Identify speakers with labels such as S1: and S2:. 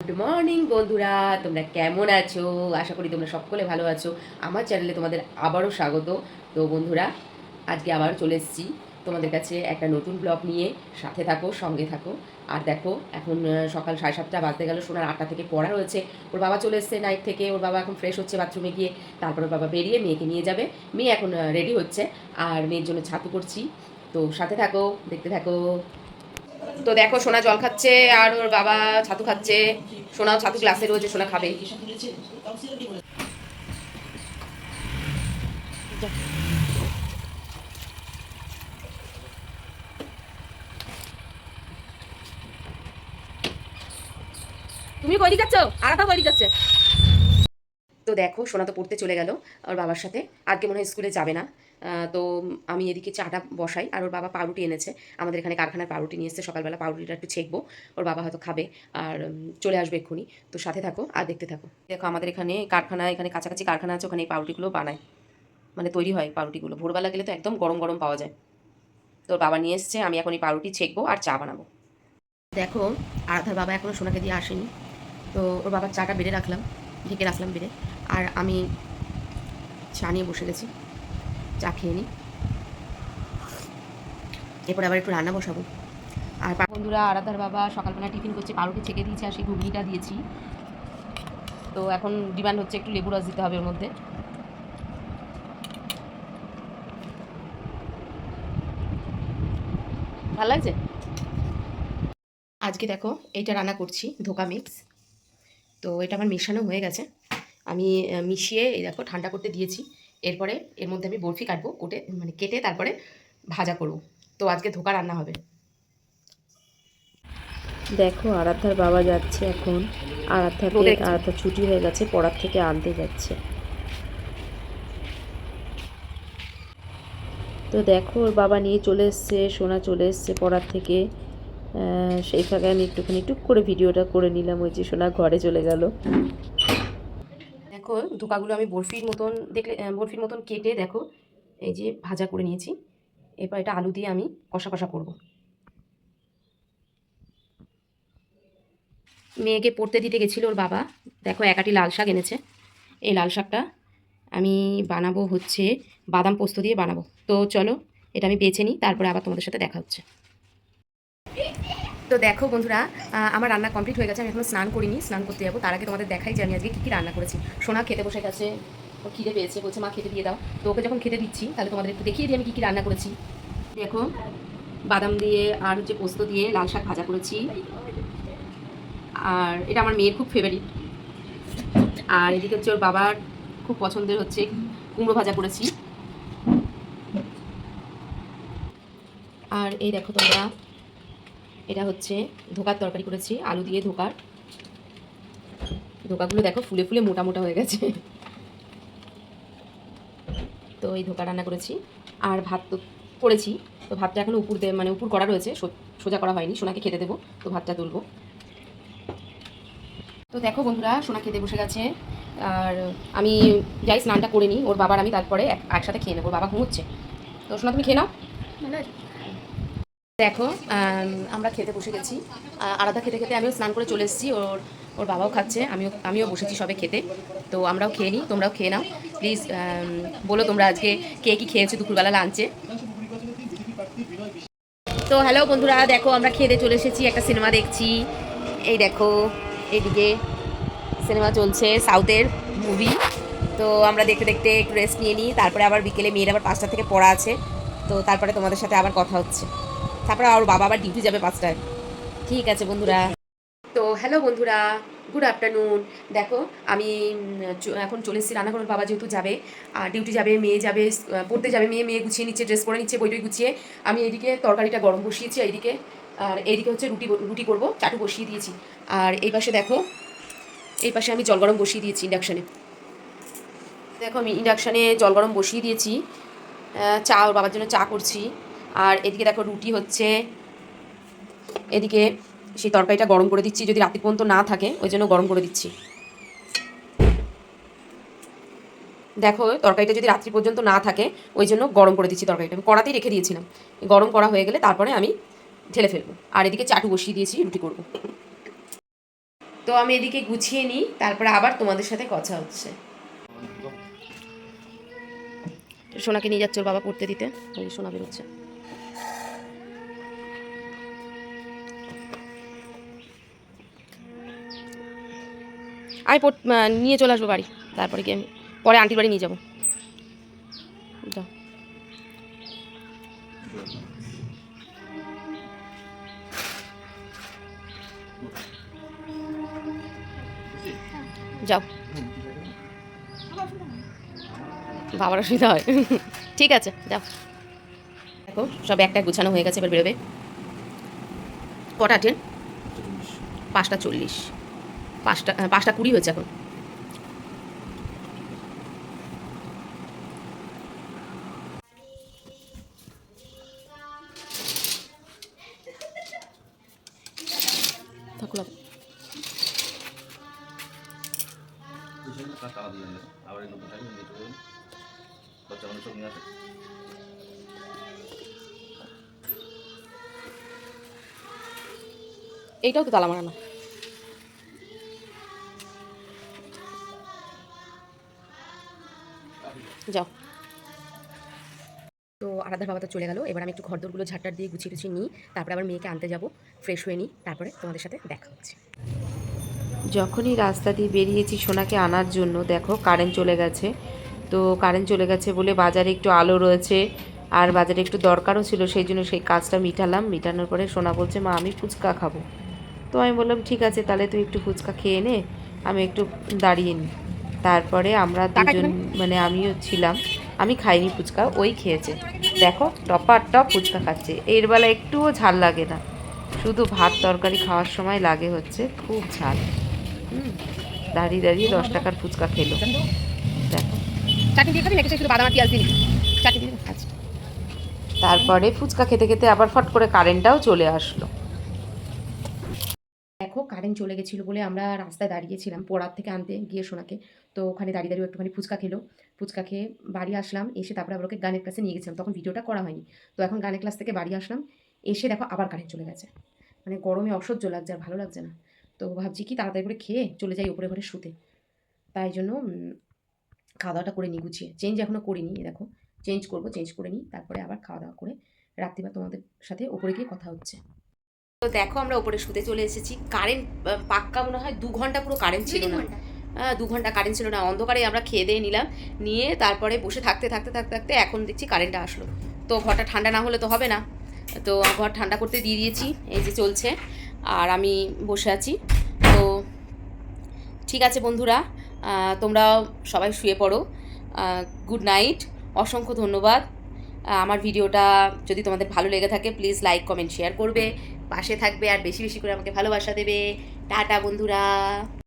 S1: Good morning বন্ধুরা, তোমরা কেমন আছো? আশা করি তোমরা সকলে ভালো আছো। আমার চ্যানেলে তোমাদের আবারও স্বাগত। তো বন্ধুরা, আজকে আবার চলে এসেছি তোমাদের কাছে একটা নতুন ব্লগ নিয়ে। সাথে থাকো, সঙ্গে থাকো। আর দেখো, এখন সকাল 7:30 বাজতে গেল। সোনার 8টা থেকে পড়া রয়েছে। ওর বাবা চলে এসছে নাইট থেকে। ওর বাবা এখন ফ্রেশ হচ্ছে বাথরুমে গিয়ে। তারপর ওর বাবা বেরিয়ে মেয়েকে নিয়ে যাবে। মেয়ে এখন রেডি হচ্ছে। আর মেয়ের জন্য ছাতু করছি। তো সাথে থাকো, দেখতে থাকো। তো দেখো, সোনা জল খাচ্ছে আর ওর বাবা ছাতু খাচ্ছে। সোনাও ছাতু গ্লাসে রয়েছে, সোনা খাবে। তুমি কই দিকে যাচ্ছ? আরাটাও কই দিকে যাচ্ছে? তো দেখো, সোনা তো পড়তে চলে গেল ওর বাবার সাথে। আজকে মনে হয় স্কুলে যাবে না। তো আমি এদিকে চাটা বসাই, আর ওর বাবা পাউরুটি এনেছে। আমাদের এখানে কারখানার পাউরুটি নিয়ে এসছে সকালবেলা। পাউরুটিটা একটু ছেঁকবো, ওর বাবা হয়তো খাবে। আর চলে আসবে এক্ষুনি। তো সাথে থাকো আর দেখতে থাকো। দেখো, আমাদের এখানে কারখানা, এখানে কাছাকাছি কারখানা আছে, ওখানে এই পাউরুটিগুলো বানায়, মানে তৈরি হয় পাউরুটিগুলো। ভোরবেলা গেলে তো একদম গরম গরম পাওয়া যায়। তোর বাবা নিয়ে এসছে, আমি এখন এই পাউরুটি ছেঁকবো আর চা বানাবো। দেখো, আরাধার বাবা এখনও সোনাকে দিয়ে আসেনি। তো ওর বাবার চাটা বেড়ে রাখলাম, ঢেকে রাখলাম বেড়ে। আর আমি চা নিয়ে বসে গেছি, চা খেয়ে নিই। এরপর আবার একটু রান্না বসাবো। আর বন্ধুরা, আরাধার বাবা সকালবেলা টিফিন করছে, পাউরুটি ছেঁকে দিয়েছে আর সেই ঘুগনিটা দিয়েছি। তো এখন ডিমান্ড হচ্ছে একটু লেবু রস দিতে হবে ওর মধ্যে। ভালো লাগছে। আজকে দেখো, এইটা রান্না করছি, ধোকা মিক্স। তো এটা আমার মেশানো হয়ে গেছে। আমি মিশিয়ে এই দেখো ঠান্ডা করতে দিয়েছি। এরপরে এর মধ্যে আমি বরফি কাটবো, কেটে তারপরে ভাজা করব। তো আজকে ধোকা রান্না হবে।
S2: দেখো, আরাধ্যার বাবা যাচ্ছে এখন। আরাধ্যা ছুটি হয়ে গেছে, পড়ার থেকে আনতে যাচ্ছে। তো দেখো, ওর বাবা নিয়ে চলে এসছে, সোনা চলে এসছে পড়ার থেকে। সেই ফাঁকে আমি একটুখানি টুক করে ভিডিওটা করে নিলাম। ওই যে সোনা ঘরে চলে গেল।
S1: দেখো, ধোকাগুলো আমি বরফির মতন কেটে দেখো এই যে ভাজা করে নিয়েছি। এরপর এটা আলু দিয়ে আমি কষা কষা করব। মেয়েকে পড়তে দিতে গেছিলো ওর বাবা। দেখো, একাটি লাল শাক এনেছে। এই লাল শাকটা আমি বানাবো হচ্ছে বাদাম পোস্ত দিয়ে বানাবো। তো চলো, এটা আমি বেছে নিই, তারপরে আবার তোমাদের সাথে দেখা হচ্ছে। তো দেখো বন্ধুরা, আমার রান্না কমপ্লিট হয়ে গেছে। আমি এখনো স্নান করিনি, স্নান করতে যাবো। তার আগে তোমাদের দেখাই যে আমি আজকে কী কী রান্না করেছি। সোনা খেতে বসে গেছে, ও খিদে পেয়েছে, বলছে মা খেতে দিয়ে দাও। তো ওকে যখন খেতে দিচ্ছি, তাহলে তোমাদের একটু দেখিয়ে দিই আমি কী কী রান্না করেছি। দেখো, বাদাম দিয়ে আর হচ্ছে পোস্ত দিয়ে লাল শাক ভাজা করেছি। আর এটা আমার মেয়ের খুব ফেভারিট। আর এদিকে হচ্ছে ওর বাবার খুব পছন্দের হচ্ছে কুমড়ো ভাজা করেছি। আর এই দেখো তোমরা, এটা হচ্ছে ধোকার তরকারি করেছি, আলু দিয়ে ধোকাগুলো দেখো ফুলে ফুলে মোটা মোটা হয়ে গেছে। তো এই ধোকা রান্না করেছি। আর ভাত তো করেছি। তো ভাতটা এখন উপর করা রয়েছে, সোজা করা হয়নি। সোনাকে খেতে দেবো, তো ভাতটা তুলবো। তো দেখো বন্ধুরা, সোনা খেতে বসে গেছে। আর আমি যাই স্নানটা করে নিই, ওর বাবার আমি তারপরে একসাথে খেয়ে নেবো। ওর বাবা ঘুমোচ্ছে। তো সোনা, তুমি খেয়ে নাও। দেখো, আমরা খেতে বসে গেছি। আলাদা খেতে খেতে আমিও স্নান করে চলে এসেছি। ওর ওর বাবাও খাচ্ছে, আমিও বসেছি সবে খেতে। তো আমরাও খেয়ে নিই, তোমরাও খেয়ে নাও প্লিজ। বলো তোমরা আজকে কে কী খেয়েছো দুপুরবেলা লাঞ্চে। তো হ্যালো বন্ধুরা, দেখো আমরা খেতে চলে এসেছি, একটা সিনেমা দেখছি। এই দেখো, এইদিকে সিনেমা চলছে, সাউথের মুভি। তো আমরা দেখতে দেখতে একটু রেস্ট নিয়ে নিই, তারপরে আবার বিকেলে মেয়ের আবার 5টা থেকে পড়া আছে। তো তারপরে তোমাদের সাথে আবার কথা হচ্ছে। তারপরে আর বাবা আবার ডিউটি যাবে 5টায়। ঠিক আছে বন্ধুরা। তো হ্যালো বন্ধুরা, গুড আফটারনুন। দেখো, আমি এখন চলে এসেছি রান্নাঘর। বাবা যেহেতু যাবে, ডিউটি যাবে, মেয়ে যাবে, পড়তে যাবে। মেয়ে গুছিয়ে নিচ্ছে, ড্রেস পরে নিচ্ছে, বইটই গুছিয়ে। আমি এইদিকে তরকারিটা গরম বসিয়েছি এইদিকে। আর এইদিকে হচ্ছে রুটি করবো, চাটু বসিয়ে দিয়েছি। আর এই পাশে দেখো, এই পাশে আমি জল গরম বসিয়ে দিয়েছি ইন্ডাকশানে। দেখো, আমি ইন্ডাকশানে জল গরম বসিয়ে দিয়েছি। চা, ওর বাবার জন্য চা করছি। আর এদিকে দেখো রুটি হচ্ছে। এদিকে সেই তরকারিটা গরম করে দিচ্ছি, যদি রাত্রি পর্যন্ত না থাকে ওই জন্য গরম করে দিচ্ছি। দেখো, তরকারিটা যদি রাত্রি পর্যন্ত না থাকে ওই জন্য গরম করে দিচ্ছি। তরকারিটা আমি কড়াতেই রেখে দিয়েছিলাম। গরম করা হয়ে গেলে তারপরে আমি ঢেলে ফেলবো। আর এদিকে চাটু বসিয়ে দিয়েছি, রুটি করবো। তো আমি এদিকে গুছিয়ে নিই, তারপরে আবার তোমাদের সাথে কথা হচ্ছে। সোনাকে নিয়ে যাচ্ছে ওর বাবা পড়তে দিতে, ওই সোনা বেরোচ্ছে। আমি নিয়ে চলে আসবো বাড়ি, তারপরে গিয়ে আমি পরে আন্টির বাড়ি নিয়ে যাবো। যাও যাও, বাবার অসুবিধা হয়। ঠিক আছে যাও। দেখো সব একটা গুছানো হয়ে গেছে, এবার বেরোবে। কটা ট্রেন? 5টা 40, 5টা 20 হয়েছে এখন। থাকুক এইটাও তো তালা মারা না। যাও। তো আরাধ্যার বাবা তো চলে গেল, এবার আমি একটু ঘরদোরগুলো ঝাড়টার দিয়ে গুছিয়ে টুছিয়ে নিই, তারপরে আবার মেয়েকে আনতে যাব, ফ্রেশ হয়ে নিই, তারপরে তোমাদের সাথে দেখা হচ্ছে।
S2: যখনই রাস্তা দিয়ে বেরিয়েছি সোনাকে আনার জন্য, দেখো কারেন্ট চলে গেছে। তো কারেন্ট চলে গেছে বলে বাজারে একটু আলো রয়েছে, আর বাজারে একটু দরকারও ছিল, সেই জন্য সেই কাজটা মিটালাম। মিটানোর পরে সোনা বলছে মা আমি ফুচকা খাবো। তো আমি বললাম ঠিক আছে তাহলে তুই একটু ফুচকা খেয়ে নে, আমি একটু দাঁড়িয়ে নিই। তারপরে আমরা দুজন, মানে আমিও ছিলাম, আমি খাইনি ফুচকা, ওই খেয়েছে। দেখো টপার টপ ফুচকা খাচ্ছে, এর বেলা একটুও ঝাল লাগে না, শুধু ভাত তরকারি খাওয়ার সময় লাগে হচ্ছে খুব ঝাল। দাঁড়িয়ে দাঁড়িয়ে 10 টাকার ফুচকা খেলো। দেখো
S1: চাটনি দিয়ে খাবি নাকি শুধু বাদাম আর পেঁয়াজ দিয়ে নিবি? চাটনি দিয়ে আচ্ছা।
S2: তারপরে ফুচকা খেতে খেতে আবার ফট করে কারেন্টটাও চলে আসলো।
S1: দেখো কারেন্ট চলে গেছিলো বলে আমরা রাস্তায় দাঁড়িয়েছিলাম পড়ার থেকে আনতে গিয়ে সোনাকে। তো ওখানে দাঁড়িয়ে দাঁড়িয়ে একটুখানি ফুচকা খেলো, ফুচকা খেয়ে বাড়ি আসলাম। এসে তারপরে আবার ওকে গানের ক্লাসে নিয়ে গেছিলাম, তখন ভিডিওটা করা হয়নি। তো এখন গানের ক্লাস থেকে বাড়ি আসলাম, এসে দেখো আবার কারেন্ট চলে গেছে। মানে গরমে অসহ্য লাগছে, আর ভালো লাগছে না। তো ভাবছি কি তাড়াতাড়ি করে খেয়ে চলে যাই উপরে ঘরে শুতে। তাই জন্য খাওয়া দাওয়াটা করে নিই গুছিয়ে। চেঞ্জ এখনও করিনি, দেখো চেঞ্জ করবো, চেঞ্জ করে নিই, তারপরে আবার খাওয়া দাওয়া করে রাত্রিবার তোমাদের সাথে উপরে গিয়ে কথা হচ্ছে। তো দেখো আমরা উপরে শুতে চলে এসেছি। কারেন্ট পাক্কা মনে হয় 2 ঘন্টা পুরো কারেন্ট ছিল না। 2 ঘন্টা কারেন্ট ছিল না, অন্ধকারে আমরা খেয়ে দিয়ে নিলাম, নিয়ে তারপরে বসে থাকতে থাকতে থাকতে থাকতে এখন দেখছি কারেন্টটা আসলো। তো ঘরটা ঠান্ডা না হলে তো হবে না, তো ঘর ঠান্ডা করতে দিয়ে দিয়েছি, এই যে চলছে, আর আমি বসে আছি। তো ঠিক আছে বন্ধুরা, তোমরাও সবাই শুয়ে পড়ো। গুড নাইট, অসংখ্য ধন্যবাদ। আমার ভিডিওটা যদি তোমাদের ভালো লেগে থাকে প্লিজ লাইক কমেন্ট শেয়ার করবে, পাশে থাকবে, আর বেশি বেশি করে আমাকে ভালোবাসা দেবে। টাটা বন্ধুরা।